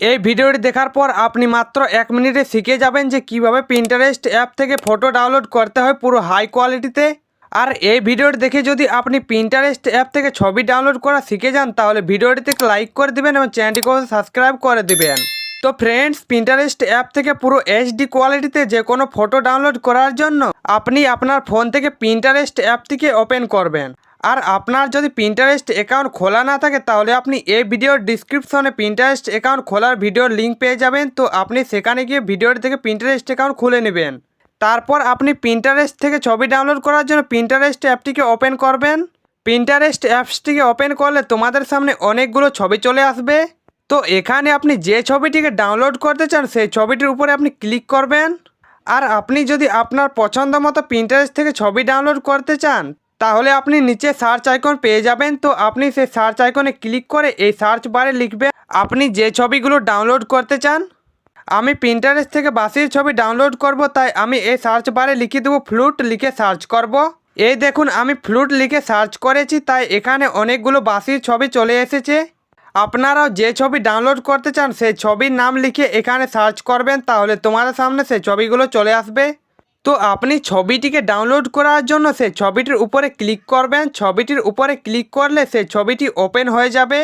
এই ভিডিওটি দেখার পর আপনি মাত্র 1 মিনিটে শিখে যাবেন যে কিভাবে পিন্টারেস্ট অ্যাপ থেকে ফটো ডাউনলোড করতে হয় পুরো হাই কোয়ালিটিতে। আর এই ভিডিওটি দেখে যদি আপনি পিন্টারেস্ট অ্যাপ থেকে ছবি ডাউনলোড করা শিখে যান তাহলে ভিডিওটিতে লাইক করে দিবেন এবং চ্যানেলটিকে সাবস্ক্রাইব করে দিবেন। তো ফ্রেন্ডস, পিন্টারেস্ট অ্যাপ থেকে পুরো HD কোয়ালিটিতে যে কোনো ফটো ডাউনলোড করার জন্য আপনি আপনার ফোন থেকে পিন্টারেস্ট অ্যাপটিকে ওপেন করবেন। আর আপনার যদি পিন্টারেস্ট অ্যাকাউন্ট খোলা না থাকে তাহলে আপনি এই ভিডিওর ডিসক্রিপশনে পিন্টারেস্ট অ্যাকাউন্ট খোলার ভিডিওর লিঙ্ক পেয়ে যাবেন। তো আপনি সেখানে গিয়ে ভিডিওর থেকে পিন্টারেস্ট অ্যাকাউন্ট খুলে নেবেন। তারপর আপনি পিন্টারেস্ট থেকে ছবি ডাউনলোড করার জন্য পিন্টারেস্ট অ্যাপটিকে ওপেন করবেন। পিন্টারেস্ট অ্যাপসটিকে ওপেন করলে তোমাদের সামনে অনেকগুলো ছবি চলে আসবে। তো এখানে আপনি যে ছবিটিকে ডাউনলোড করতে চান সেই ছবিটির উপরে আপনি ক্লিক করবেন। আর আপনি যদি আপনার পছন্দ মতো পিন্টারেস্ট থেকে ছবি ডাউনলোড করতে চান তাহলে আপনি নিচে সার্চ আইকন পেয়ে যাবেন। তো আপনি সেই সার্চ আইকনে ক্লিক করে এই সার্চ বারে লিখবেন আপনি যে ছবিগুলো ডাউনলোড করতে চান। আমি পিন্টারেস্ট থেকে বাসির ছবি ডাউনলোড করব, তাই আমি এই সার্চ বারে লিখে দেবো ফ্লুট, লিখে সার্চ করব। এই দেখুন আমি ফ্লুট লিখে সার্চ করেছি, তাই এখানে অনেকগুলো বাসির ছবি চলে এসেছে। আপনারাও যে ছবি ডাউনলোড করতে চান সেই ছবির নাম লিখে এখানে সার্চ করবেন, তাহলে তোমাদের সামনে সেই ছবিগুলো চলে আসবে। তো আপনি ছবিটিকে ডাউনলোড করার জন্য সেই ছবিটির উপরে ক্লিক করবেন। ছবিটির উপরে ক্লিক করলে সেই ছবিটি ওপেন হয়ে যাবে।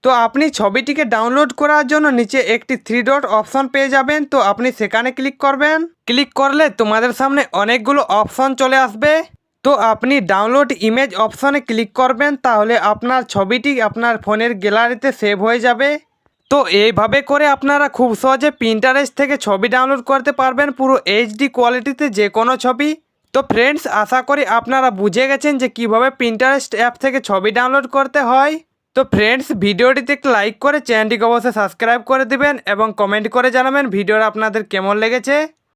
তো আপনি ছবিটিকে ডাউনলোড করার জন্য নিচে একটি 3 ডট অপশন পেয়ে যাবেন। তো আপনি সেখানে ক্লিক করবেন। ক্লিক করলে তোমাদের সামনে অনেকগুলো অপশন চলে আসবে। তো আপনি ডাউনলোড ইমেজ অপশনে ক্লিক করবেন, তাহলে আপনার ছবিটি আপনার ফোনের গ্যালারিতে সেভ হয়ে যাবে। তো এইভাবে করে আপনারা খুব সহজে পিন্টারেস্ট থেকে ছবি ডাউনলোড করতে পারবেন পুরো HD কোয়ালিটিতে যে কোনো ছবি। তো ফ্রেন্ডস, আশা করি আপনারা বুঝে গেছেন যে কিভাবে পিন্টারেস্ট অ্যাপ থেকে ছবি ডাউনলোড করতে হয়। তো ফ্রেন্ডস, ভিডিওটিতে লাইক করে চ্যানেলটিকে অবশ্যই সাবস্ক্রাইব করে দিবেন এবং কমেন্ট করে জানাবেন ভিডিওটা আপনাদের কেমন লেগেছে।